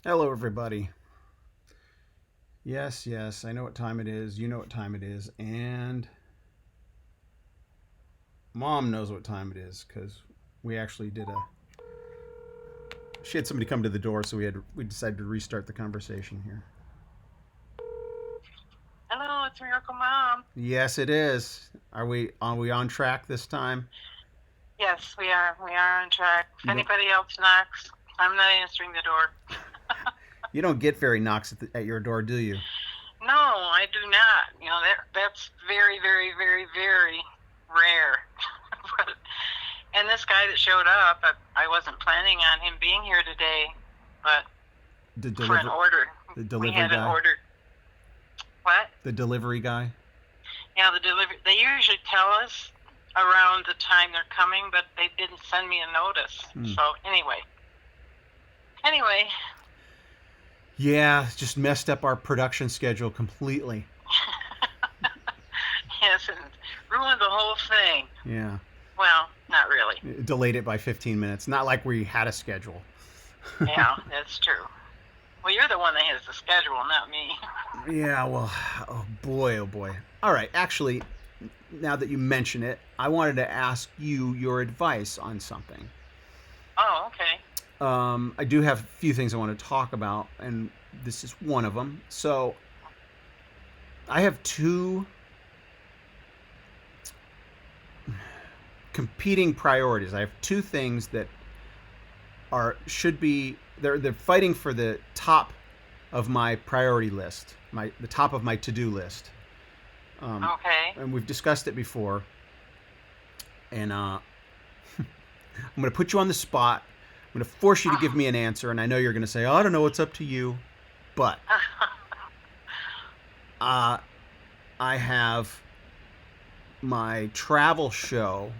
Hello, everybody. Yes, yes, I know what time it is. You know what time it is. And Mom knows what time it is because we actually did a. She had somebody come to the door, so we decided to restart the conversation here. Hello, it's Miracle Mom. Yes, it is. Are we on track this time? Yes, we are. We are on track. If You don't anybody else knocks, I'm not answering the door. you don't get very knocks at your door, do you? No, I do not. That's very, very, very, very rare. And this guy that showed up, I wasn't planning on him being here today, but The for an deliver order, the we delivery had an guy. order. What? The delivery guy. Yeah, the delivery. They usually tell us around the time they're coming, but they didn't send me a notice. So anyway, Yeah, just messed up our production schedule completely. yes, and ruined the whole thing. Yeah. Well, not really. Delayed it by 15 minutes. Not like we had a schedule. Yeah, that's true. Well, you're the one that has the schedule, not me. Yeah, well, oh boy, oh boy. All right, actually, now that you mention it, I wanted to ask you your advice on something. Oh, okay. I do have a few things I want to talk about, and this is one of them. So, I have two competing priorities. I have two things that are should be they're fighting for the top of my priority list, the top of my to-do list. Okay. And we've discussed it before. And I'm going to put you on the spot. I'm going to force you to give me an answer, and I know you're going to say, "Oh, I don't know, it's up to you." But I have my travel show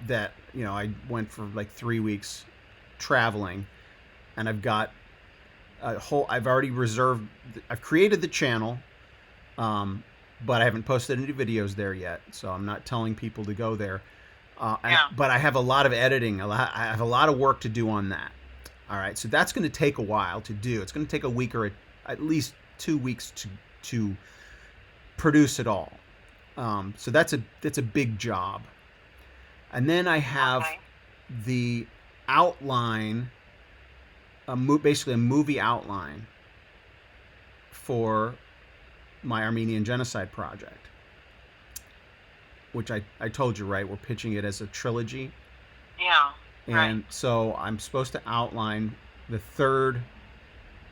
that I went for like 3 weeks traveling, and I've got a whole. I've already reserved. I've created the channel, but I haven't posted any videos there yet, so I'm not telling people to go there. Yeah. But I have a lot of editing. I have a lot of work to do on that. All right, so that's going to take a while to do. It's going to take a week or at least 2 weeks to produce it all. So that's a big job. And then I have Okay. the outline, basically a movie outline for my Armenian genocide project, which I told you, right? We're pitching it as a trilogy. Yeah. Right. And so I'm supposed to outline the third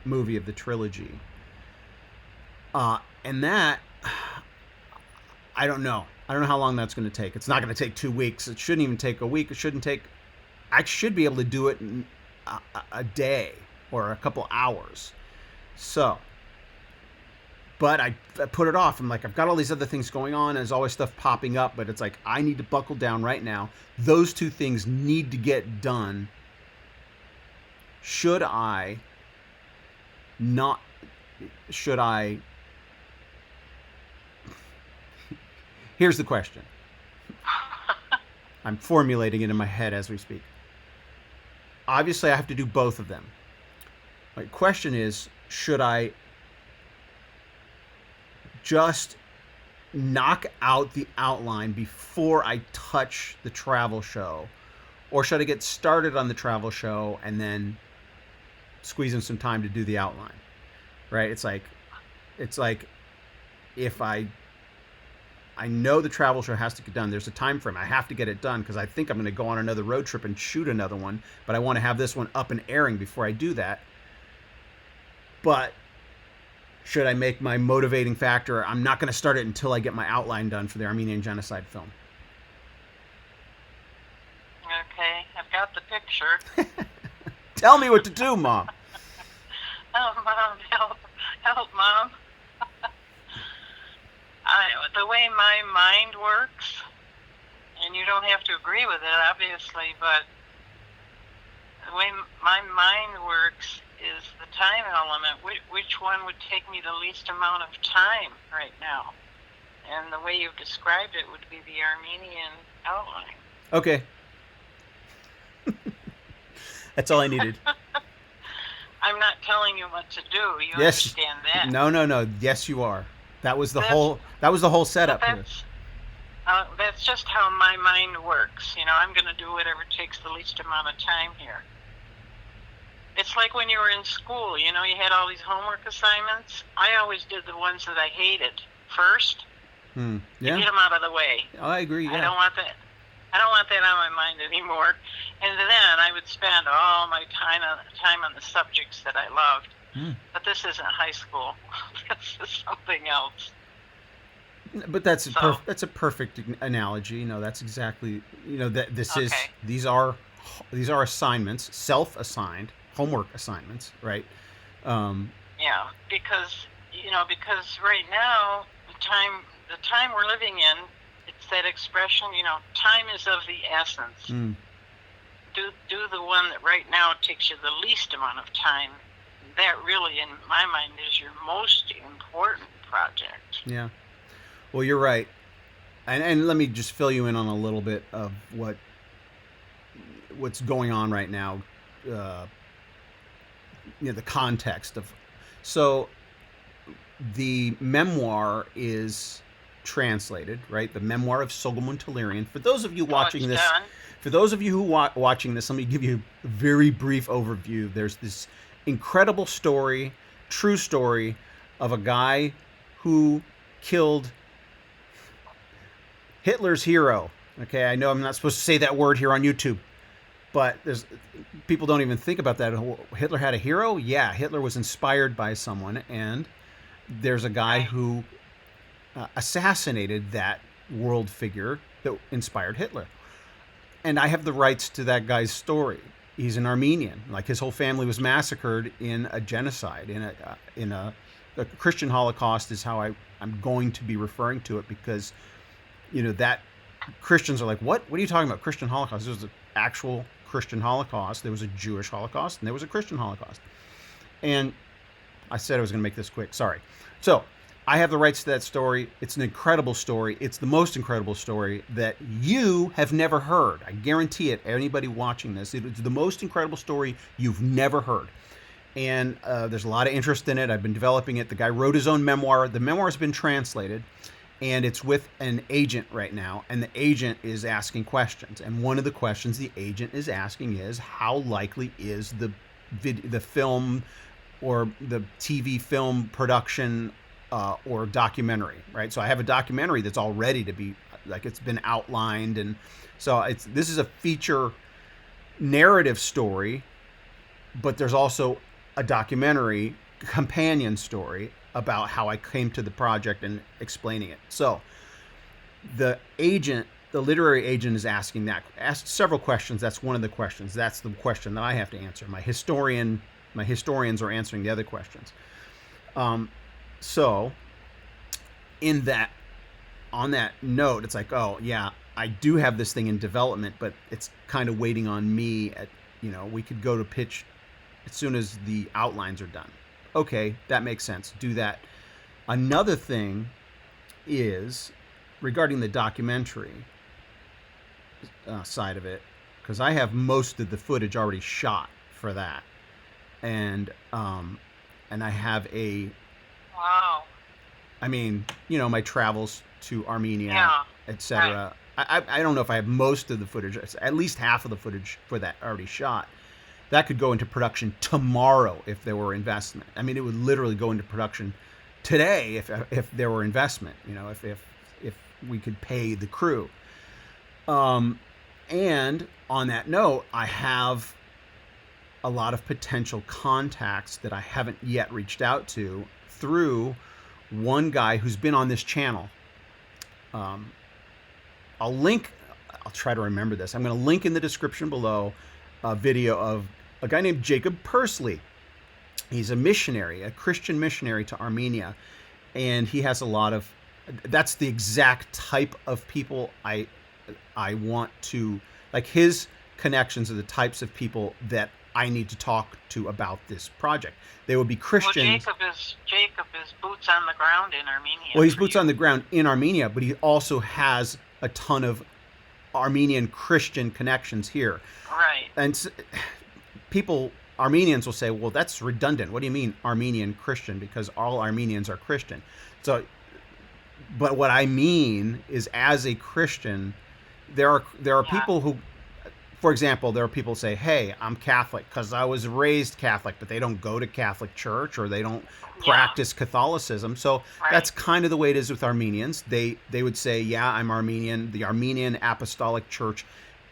movie of the trilogy. And that, I don't know. I don't know how long that's going to take. It's not going to take 2 weeks. It shouldn't even take a week. It shouldn't take. I should be able to do it in a day or a couple hours. So, but I put it off. I'm like, I've got all these other things going on. There's always stuff popping up, but it's like, I need to buckle down right now. Those two things need to get done. Should I not? Should I? Here's the question. I'm formulating it in my head as we speak. Obviously, I have to do both of them. My question is, should I just knock out the outline before I touch the travel show? Or should I get started on the travel show and then squeeze in some time to do the outline? Right? It's like if I know the travel show has to get done. There's a time frame. I have to get it done because I think I'm going to go on another road trip and shoot another one, but I want to have this one up and airing before I do that. But should I make my motivating factor, I'm not going to start it until I get my outline done for the Armenian genocide film? Okay. I've got the picture. Tell me what to do, Mom. Oh, Mom, help, Mom. The way my mind works, and you don't have to agree with it, obviously, but the way my mind works is the time element. Which one would take me the least amount of time right now? And the way you've described it would be the Armenian outline. Okay. That's all I needed. telling you what to do. You Yes. understand that? No. Yes, you are. That was the That's- whole setup here. That's just how my mind works. I'm going to do whatever takes the least amount of time here. It's like when you were in school, you had all these homework assignments. I always did the ones that I hated first to Yeah, get them out of the way. I agree. Yeah. I don't want that on my mind anymore. And then I would spend all my time on the subjects that I loved. But this isn't high school. This is something else. But that's a perfect analogy. That's exactly that this is Okay. these are assignments, self-assigned homework assignments, right? Yeah, because right now the time we're living in, it's that expression. Time is of the essence. Do the one that right now takes you the least amount of time. That really, in my mind, is your most important project. Yeah. Well, you're right. And let me just fill you in on a little bit of what's going on right now. The context of. So the memoir is translated, right? The memoir of Soghomon Tehlirian. For those of you watching this, Done. for those of you who watching this, let me give you a very brief overview. There's this incredible story, true story, of a guy who killed Hitler's hero. Okay, I know I'm not supposed to say that word here on YouTube, but people don't even think about that. Hitler had a hero? Yeah, Hitler was inspired by someone, and there's a guy who assassinated that world figure that inspired Hitler. And I have the rights to that guy's story. He's an Armenian. Like, his whole family was massacred in a genocide, in a Christian Holocaust is how I'm going to be referring to it, because that Christians are like, what are you talking about? Christian Holocaust? There was an actual Christian Holocaust. There was a Jewish Holocaust, and there was a Christian Holocaust. And I said I was going to make this quick. Sorry. So I have the rights to that story. It's an incredible story. It's the most incredible story that you have never heard. I guarantee it. Anybody watching this, it's the most incredible story you've never heard. And there's a lot of interest in it. I've been developing it. The guy wrote his own memoir. The memoir has been translated, and it's with an agent right now. And the agent is asking questions. And one of the questions the agent is asking is, how likely is the film or the TV film production or documentary, right? So I have a documentary that's all ready to be, like, it's been outlined. And so this is a feature narrative story, but there's also a documentary companion story about how I came to the project and explaining it. So the literary agent is asked several questions. That's one of the questions. That's the question that I have to answer. My historians are answering the other questions. So on that note, it's like, oh yeah, I do have this thing in development, but it's kind of waiting on me. We could go to pitch as soon as the outlines are done. Okay, that makes sense. Do that. Another thing is regarding the documentary side of it, because I have most of the footage already shot for that, and I have a. Wow. I mean, my travels to Armenia, Yeah. etc. Right. I don't know if I have most of the footage. At least half of the footage for that already shot. That could go into production tomorrow if there were investment. I mean, it would literally go into production today if there were investment. If we could pay the crew. And on that note, I have a lot of potential contacts that I haven't yet reached out to through one guy who's been on this channel. I'll try to remember this. I'm going to link in the description below a video of a guy named Jacob Pursley. He's a missionary, a Christian missionary to Armenia. And he has that's the exact type of people I want to, like, his connections are the types of people that I need to talk to about this project. They would be Christians. Well, Jacob is boots on the ground in Armenia. Well, he's boots on the ground in Armenia, but he also has a ton of Armenian Christian connections here. Right. And people Armenians will say, well, that's redundant. What do you mean Armenian Christian? Because all Armenians are Christian. So, but what I mean is, as a Christian, there are people who, for example, there are people who say, hey, I'm Catholic because I was raised Catholic, but they don't go to Catholic church or they don't practice Catholicism. So that's kind of the way it is with Armenians. They would say, yeah, I'm Armenian. The Armenian Apostolic Church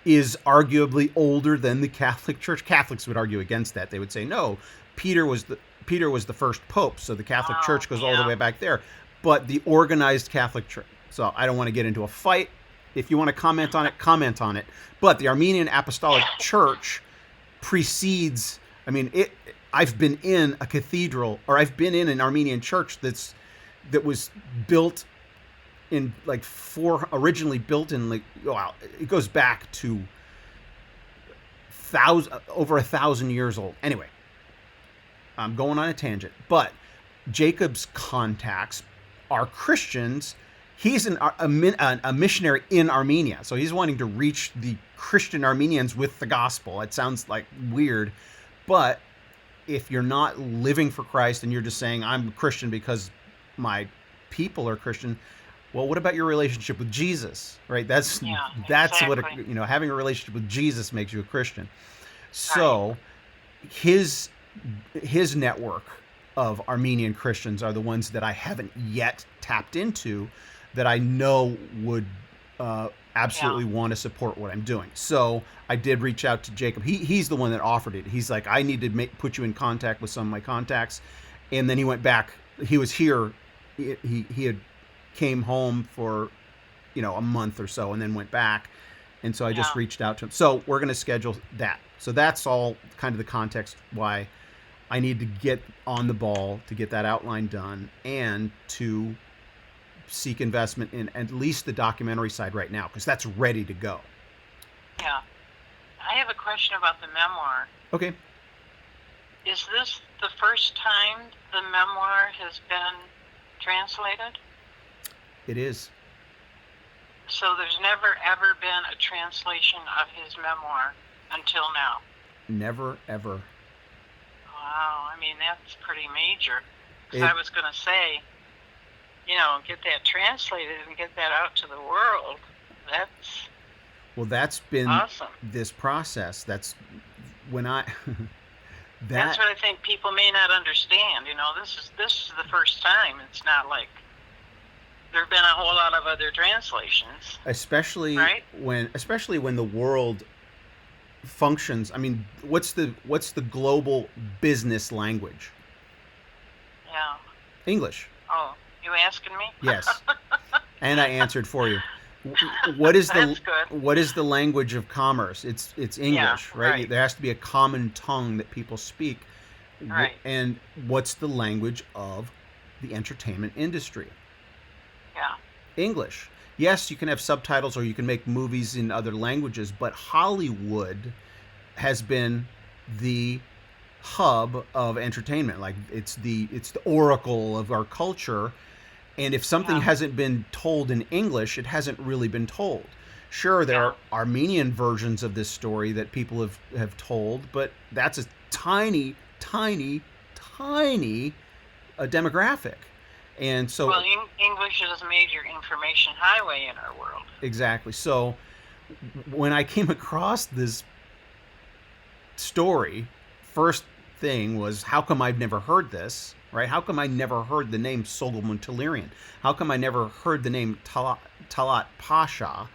is arguably older than the Catholic Church. Catholics would argue against that. They would say, no, Peter was the first pope, so the Catholic Church goes all the way back there. But the organized Catholic Church. So I don't want to get into a fight. If you want to comment on it, comment on it. But the Armenian Apostolic Church precedes. I mean, I've been in a cathedral, or I've been in an Armenian church that was built in like originally built in like, wow, it goes back to over 1,000 years old. Anyway, I'm going on a tangent, but Jacob's contacts are Christians. He's a missionary in Armenia, so he's wanting to reach the Christian Armenians with the gospel. It sounds like weird, but if you're not living for Christ and you're just saying, I'm a Christian because my people are Christian, well, what about your relationship with Jesus, right? That's exactly what having a relationship with Jesus makes you a Christian. So his network of Armenian Christians are the ones that I haven't yet tapped into, that I know would absolutely want to support what I'm doing. So I did reach out to Jacob. He's the one that offered it. He's like, I need to put you in contact with some of my contacts. And then he went back. He was here. He had came home for, a month or so and then went back. And so I just reached out to him. So we're going to schedule that. So that's all kind of the context why I need to get on the ball to get that outline done and to seek investment in at least the documentary side right now, because that's ready to go. Yeah. I have a question about the memoir. Okay. Is this the first time the memoir has been translated? It is. So there's never ever been a translation of his memoir until now? Never, ever. Wow. I mean, that's pretty major. Because I was going to say, get that translated and get that out to the world. That's been awesome. This process. That's when that's what I think people may not understand. This is the first time. It's not like there have been a whole lot of other translations. Especially when the world functions. I mean, what's the global business language? Yeah. English. Oh, you asking me? Yes. And I answered for you. What is the language of commerce? It's English, right? There has to be a common tongue that people speak. Right. And what's the language of the entertainment industry? Yeah. English. Yes, you can have subtitles or you can make movies in other languages, but Hollywood has been the hub of entertainment. Like it's the oracle of our culture. And if something hasn't been told in English, it hasn't really been told. Sure, there are Armenian versions of this story that people have told, but that's a tiny demographic. And so, well, English is a major information highway in our world. Exactly. So when I came across this story, first thing was, how come I've never heard this? Right? How come I never heard the name Soghomon Tehlirian? How come I never heard the name Talat Pasha? All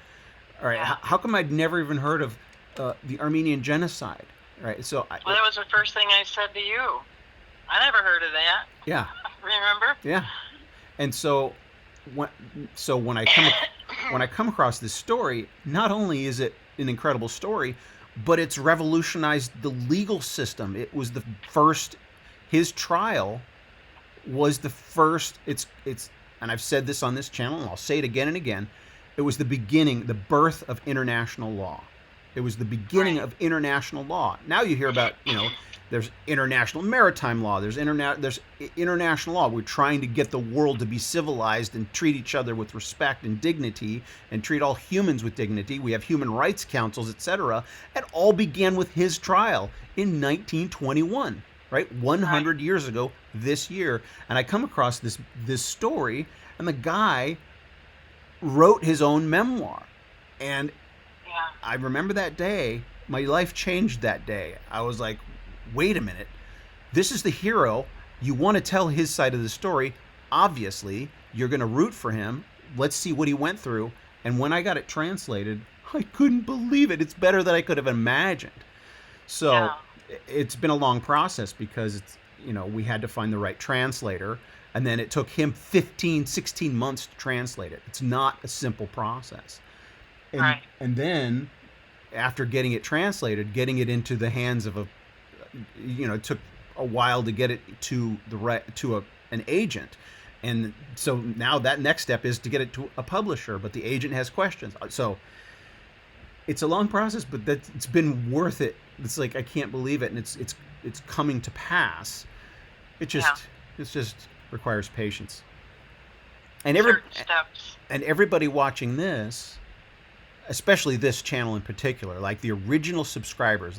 right. Yeah. How come I'd never even heard of the Armenian genocide? Right. So that was the first thing I said to you. I never heard of that. Yeah. Remember? Yeah. And so when I come across this story, not only is it an incredible story, but it's revolutionized the legal system. It was the first. His trial was the first. It's and I've said this on this channel, and I'll say it again and again. It was the beginning, the birth of international law. It was the beginning Right. of international law. Now you hear about, there's international maritime law. There's international law. We're trying to get the world to be civilized and treat each other with respect and dignity and treat all humans with dignity. We have human rights councils, etc. It all began with his trial in 1921, right? 100 years ago this year. And I come across this story, and the guy wrote his own memoir. And Yeah. I remember that day. My life changed that day. I was like, wait a minute. This is the hero. You want to tell his side of the story. Obviously, you're going to root for him. Let's see what he went through. And when I got it translated, I couldn't believe it. It's better than I could have imagined. So Yeah. it's been a long process because we had to find the right translator. And then it took him 15, 16 months to translate it. It's not a simple process. Right. And then after getting it translated, getting it into the hands of it took a while to get it to an agent. And so now that next step is to get it to a publisher, but the agent has questions. So it's a long process, but it's been worth it. It's like, I can't believe it. And it's coming to pass. It just requires patience. And Certain steps. And everybody watching this, especially this channel in particular, like the original subscribers,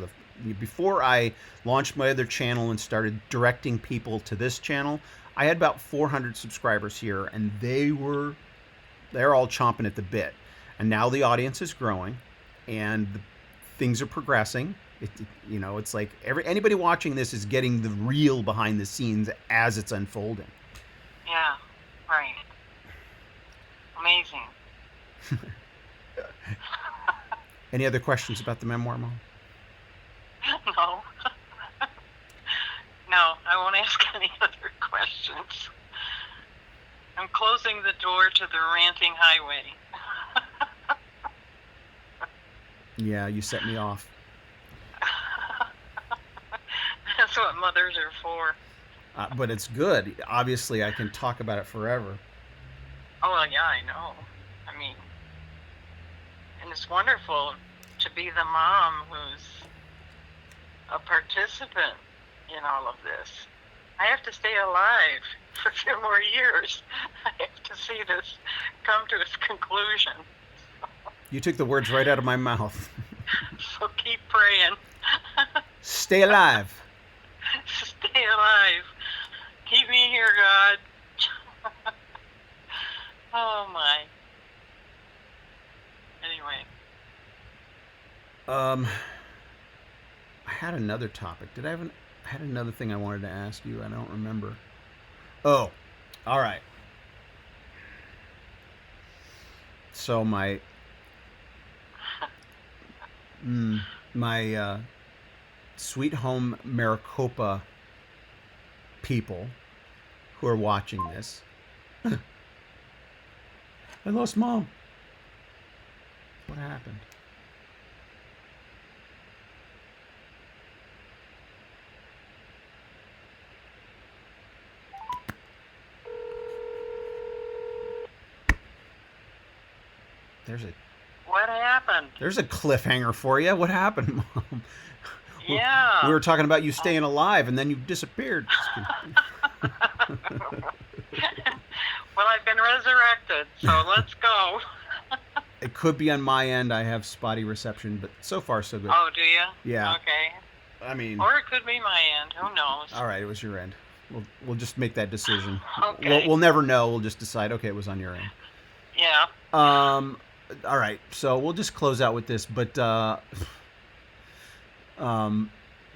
before I launched my other channel and started directing people to this channel, I had about 400 subscribers here, and they're all chomping at the bit. And now the audience is growing, and things are progressing. It's like anybody watching this is getting the real behind the scenes as it's unfolding. Yeah. Right. Amazing. Any other questions about the memoir, Mom? No. No, I won't ask any other questions. I'm closing the door to the ranting highway. Yeah, you set me off. That's what mothers are for. But it's good. Obviously, I can talk about it forever. Oh, yeah, I know. I mean, and it's wonderful to be the mom who's a participant in all of this. I have to stay alive for a few more years. I have to see this come to its conclusion. You took the words right out of my mouth. So keep praying. Stay alive. Stay alive. Keep me here, God. Oh, my. Anyway. I had another topic. I had another thing I wanted to ask you. I don't remember. Oh, all right. So my Sweet Home Maricopa people who are watching this. I lost Mom. What happened? What happened? There's a cliffhanger for you. What happened, Mom? Yeah. We were talking about you staying alive, and then you disappeared. Well, I've been resurrected, so let's go. It could be on my end. I have spotty reception, but so far so good. Oh, do you? Yeah. Okay. I mean, or it could be my end. Who knows? All right, it was your end. We'll just make that decision. Okay. We'll never know. We'll just decide. Okay, it was on your end. Yeah. All right, so we'll just close out with this, but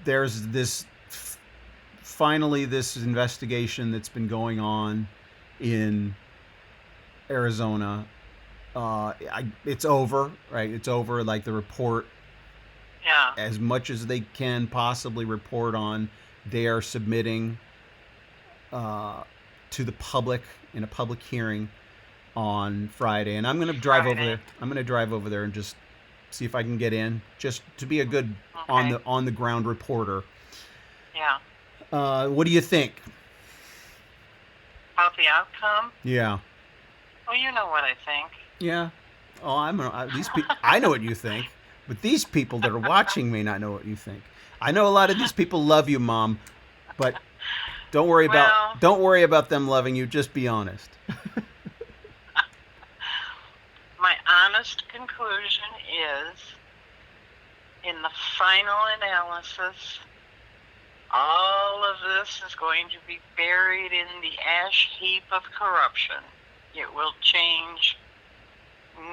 there's this finally this investigation that's been going on in Arizona. It's over, right? It's over. Like the report, Yeah. as much as they can possibly report on, they are submitting to the public in a public hearing on Friday, and I'm going to drive over there. I'm going to drive over there and just see if I can get in, just to be a good on the ground reporter. Yeah. What do you think? About the outcome? Yeah. Well, you know what I think. Yeah. Oh, these people. I know what you think. But these people that are watching may not know what you think. I know a lot of these people love you, Mom, but don't worry about them loving you. Just be honest. My honest conclusion is, in the final analysis, all of this is going to be buried in the ash heap of corruption. It will change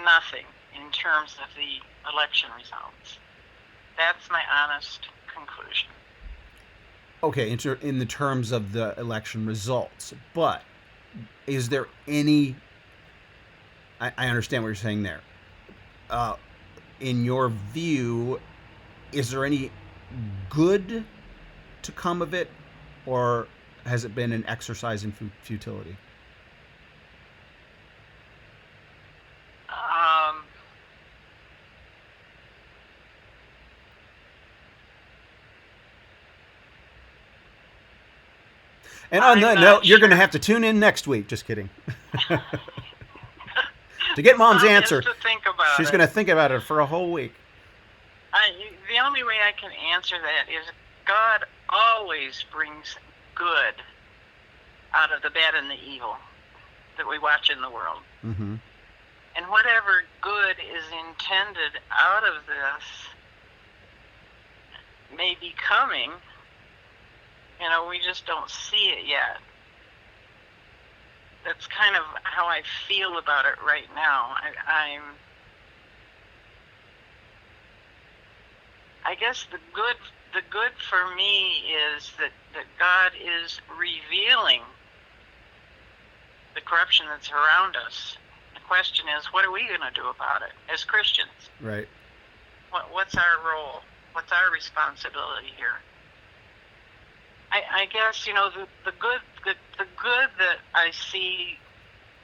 nothing in terms of the election results. That's my honest conclusion. Okay, in the terms of the election results, but is there any... I understand what you're saying there. In your view, is there any good to come of it, or has it been an exercise in futility? And on that note, you're going to have to tune in next week. Just kidding. To get Mom's answer, she's going to think about it for a whole week. The only way I can answer that is God always brings good out of the bad and the evil that we watch in the world. Mm-hmm. And whatever good is intended out of this may be coming. We just don't see it yet. That's kind of how I feel about it right now. I guess the good for me is that God is revealing the corruption that's around us. The question is, what are we going to do about it as Christians? Right. What's our role? What's our responsibility here? I guess the good that I see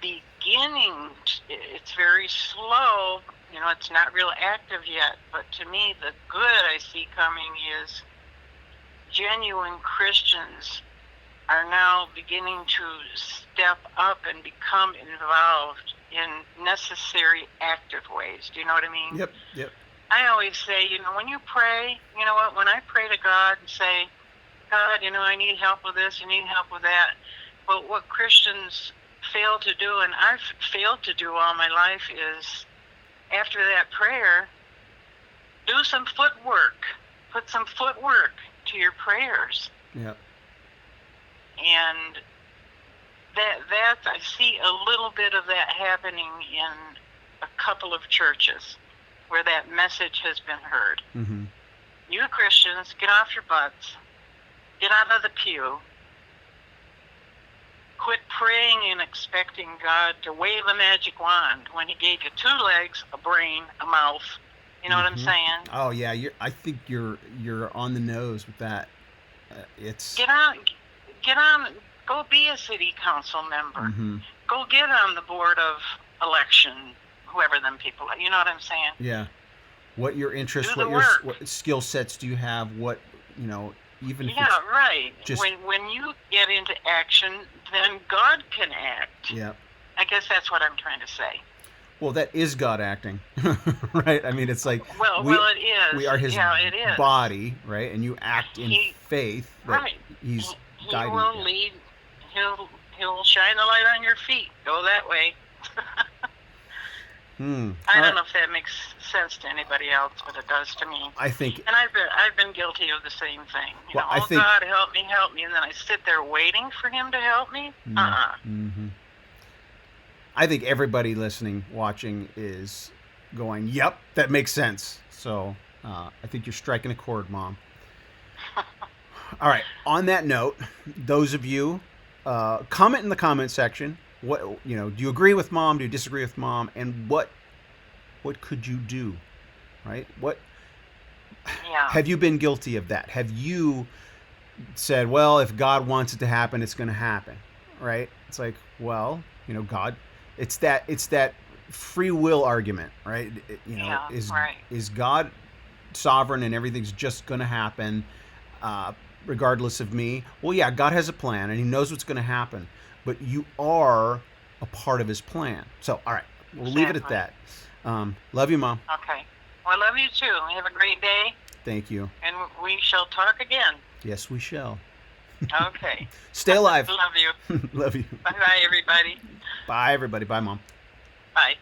beginning. It's very slow. It's not real active yet. But to me, the good I see coming is genuine Christians are now beginning to step up and become involved in necessary, active ways. Do you know what I mean? Yep. I always say, when you pray, when I pray to God and say, God, I need help with this, I need help with that. But what Christians fail to do, and I've failed to do all my life, is after that prayer, do some footwork. Put some footwork to your prayers. Yep. And that I see a little bit of that happening in a couple of churches where that message has been heard. Mm-hmm. You Christians, get off your butts. Get out of the pew. Quit praying and expecting God to wave a magic wand when He gave you 2 legs, a brain, a mouth. You know what I'm saying? Oh yeah, I think you're on the nose with that. It's get on. Go be a city council member. Mm-hmm. Go get on the board of election, whoever them people are. You know what I'm saying? Yeah. What your interests? What skill sets do you have? What even. Yeah, right. When you get into action, then God can act. Yeah. I guess that's what I'm trying to say. Well, that is God acting, right? I mean, it's like well, it is. We are His body, right? And you act in faith that right. He's guiding. He will lead. He'll shine the light on your feet. Go that way. I don't know if that makes sense to anybody else, but it does to me. I think. And I've been guilty of the same thing. God, help me, and then I sit there waiting for Him to help me. Mm-hmm. I think everybody listening, watching, is going, "Yep, that makes sense." So I think you're striking a chord, Mom. All right. On that note, those of you, comment in the comment section. What do you agree with Mom? Do you disagree with Mom? And what could you do? Right? Have you been guilty of that? Have you said, well, if God wants it to happen, it's going to happen? Right? It's like, well, God, it's that free will argument, right? Is God sovereign and everything's just going to happen regardless of me? Well, yeah, God has a plan and He knows what's going to happen. But you are a part of His plan. So, all right, we'll leave it at that. Love you, Mom. Okay. Well, I love you too. Have a great day, Thank you. and we shall talk again. Yes, we shall. Okay. Stay alive. Love you. Love you. Bye-bye, everybody. Bye, everybody. Bye, Mom. Bye.